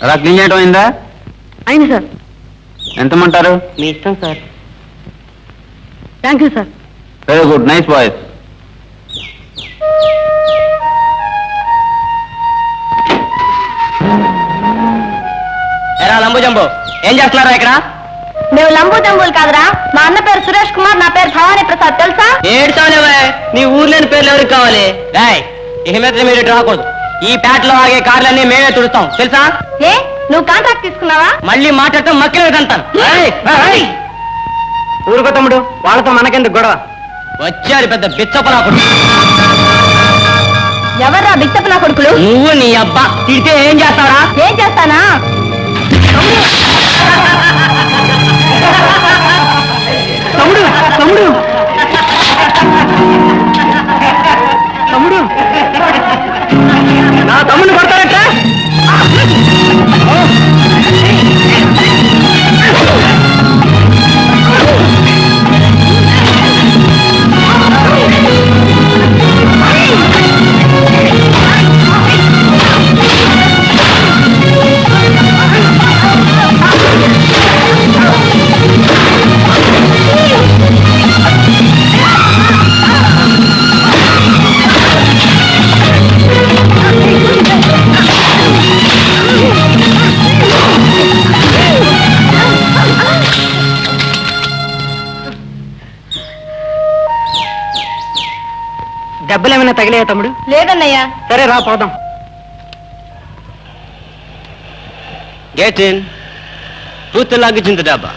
అలా క్లీన్ చేయడం అయిందా? అయింది సార్. ఎంతమంటారు? మీ ఇష్టం sir. Thank you sir. Very good, nice boys. ఎరా లంబు జంబు, ఏం చేస్తున్నారా ఇక్కడ? మేము లంబు జంబులు కాదురా, మా అన్న పేరు సురేష్ కుమార్, నా పేరు భవానీ ప్రసాద్, తెలుసా? ఏడ్చావులేవే, నీ ఊర్లేని పేర్లు ఎవరికి కావాలి? రాయ్, ఇక మీద మీరు ఇటు రాకూడదు. ఈ పేటలో ఆగే కార్లన్నీ మేమే తుడుస్తాం, తెలుసా? ఏ నువ్వు కాంట్రాక్ట్ తీసుకున్నావా? మళ్ళీ మాట్లాడటం మక్కిలేదంటాను. ఊరుకో తమ్ముడు, వాళ్ళతో మనకెందుకు గొడవ? వచ్చారు పెద్ద బిచ్చపలాకుడు. ఎవర్రా బిచ్చపు నా కొడుకులు? నువ్వు నీ అబ్బా తిడితే ఏం చేస్తావరా? ఏం చేస్తానా? తమ్ముడు తమ్ముడు తమ్ముడు నా తమ్ముడు కొడతారట. దెబ్బలేమైనా తగిలేయా తమ్ముడు? లేదన్నయ్యా. సరే రా పోదాం. Get in. పూర్తి లాగించింది డబ్బా.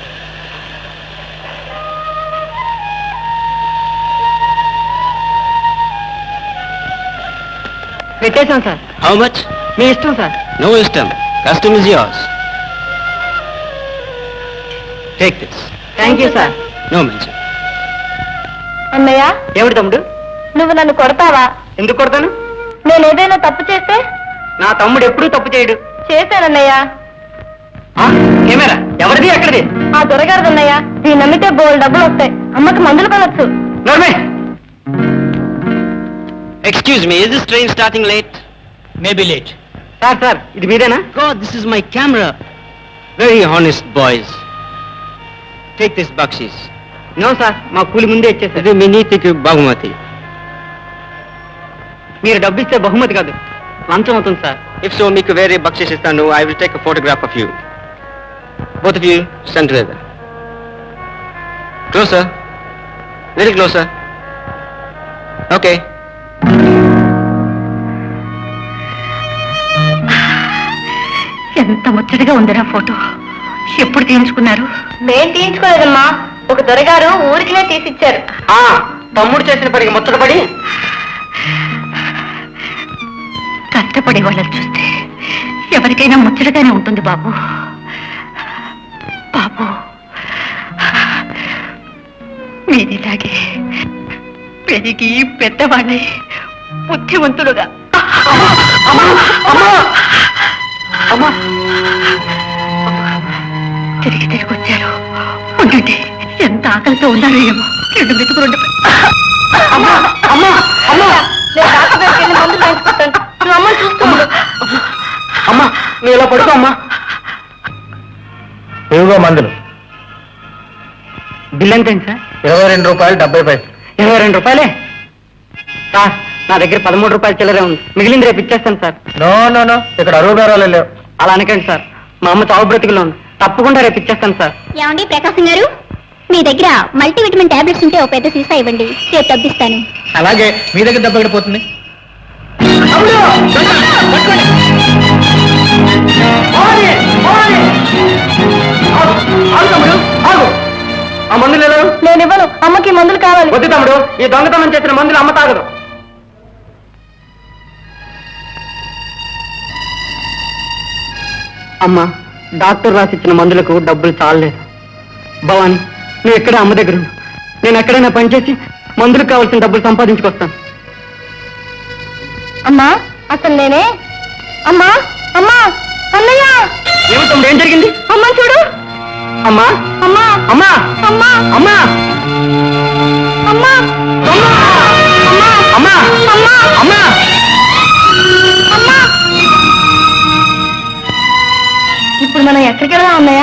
పెట్టేశాం సార్. How much? మీ ఇష్టం సార్. నో ఇష్టం, custom is yours. Take this. Thank you sir. No mention. అన్నయ్య, ఏమిటి తమ్ముడు? నువ్వు నన్ను కొడతావా? ఎందుకు కొడతాను? నేను ఏదైనా తప్పు చేస్తే? నా తమ్ముడు ఎప్పుడూ తప్పు చేయడు. చేశానన్నయ్యా. కెమెరా ఎవరిది, ఎక్కడిది? ఆ దొరగారిదన్నయ్య. దీన్ని నమ్మితే బోల్ డబ్బులు వస్తాయి. అమ్మకి మందులు కొనొచ్చు. Excuse me, is this train starting late? Maybe late. Sir sir, ఇది మీరేనా? God, this is my camera. Very honest boys. Take this బక్షీస్. నో సార్, మా కూలి ముందే ఇచ్చేసారు. ఇది మీ నీతికి బహుమతి. మీరు డబ్బు ఇస్తే బహుమతి కాదు, లంచం అవుతుంది సార్. ఇఫ్ సో మీకు వేరే బక్షీస్ ఇస్తాను. I will take a photograph of you. Both of you stand together. Closer, very closer. Okay. ఎంత ముచ్చటగా ఉందిరా ఫోటో. ఎప్పుడు తీయించుకున్నారు? నేను తీయించుకోలేదమ్మా, ఒక దొరగారు ఊరికినే తీసిచ్చారు. తమ్ముడు చేసిన పనికి ముచ్చటపడి కష్టపడే వాళ్ళని చూస్తే ఎవరికైనా ముచ్చటగానే ఉంటుంది బాబు. బాబు, మీదిలాగే పెరిగి పెద్దవాళ్ళై బుద్ధివంతులుగా తిరిగి తిరిగి వచ్చారు. ఉండండి, ఎంత ఆకలితో ఉన్నారో ఏమో. రెండు మెతుకు రెండు అమ్మా, నువ్వు ఇలా పడుకో అమ్మా. ఇవిగో మందులు. Bill ఎంతైంది sir? ₹22.70. 22 రూపాయలే సార్. నా దగ్గర 13 రూపాయలు చిల్లరే ఉంది. మిగిలింది రేపు ఇచ్చేస్తాను సార్. నో నో నో, ఇక్కడ 60 బేరాలు లేవు. అలా అనకండి సార్, మా అమ్మ చావు బ్రతికిలో ఉంది. తప్పకుండా రేపు ఇచ్చేస్తాను సార్. ఏమండి ప్రకాశం గారు, మీ దగ్గర మల్టీవిటమిన్ టాబ్లెట్స్ ఉంటే ఓ పెద్ద సీసా ఇవ్వండి, రేపు తప్పిస్తాను. అలాగే, మీ దగ్గర దెబ్బ ఎక్కడిపోతుంది? ఆ మందులు ఎలా? నేను ఇవ్వను, అమ్మకి మందులు కావాలి. వద్దు తమ్ముడు, ఈ దొంగతనం చేసిన మందులు అమ్మ తాగదు. అమ్మా, డాక్టర్ రాసిచ్చిన మందులకు డబ్బులు చాలలేదు. భవాని, నువ్వు ఎక్కడ అమ్మ దగ్గర ఉండు. నేను ఎక్కడైనా పనిచేసి మందులకు కావాల్సిన డబ్బులు సంపాదించుకొస్తాను. అమ్మా, అసలు నేనే. అమ్మా, అమ్మా, అన్నయ్య. ఏమి తమ్ముడు, ఏం జరిగింది? అమ్మా చూడు. అమ్మా, అమ్మా, అమ్మా, అమ్మా, అమ్మా, అమ్మా, అమ్మా, అమ్మా, అమ్మా, అమ్మా. ఇప్పుడు మనం ఎక్కడికి వెళ్దాం అన్నయ్య?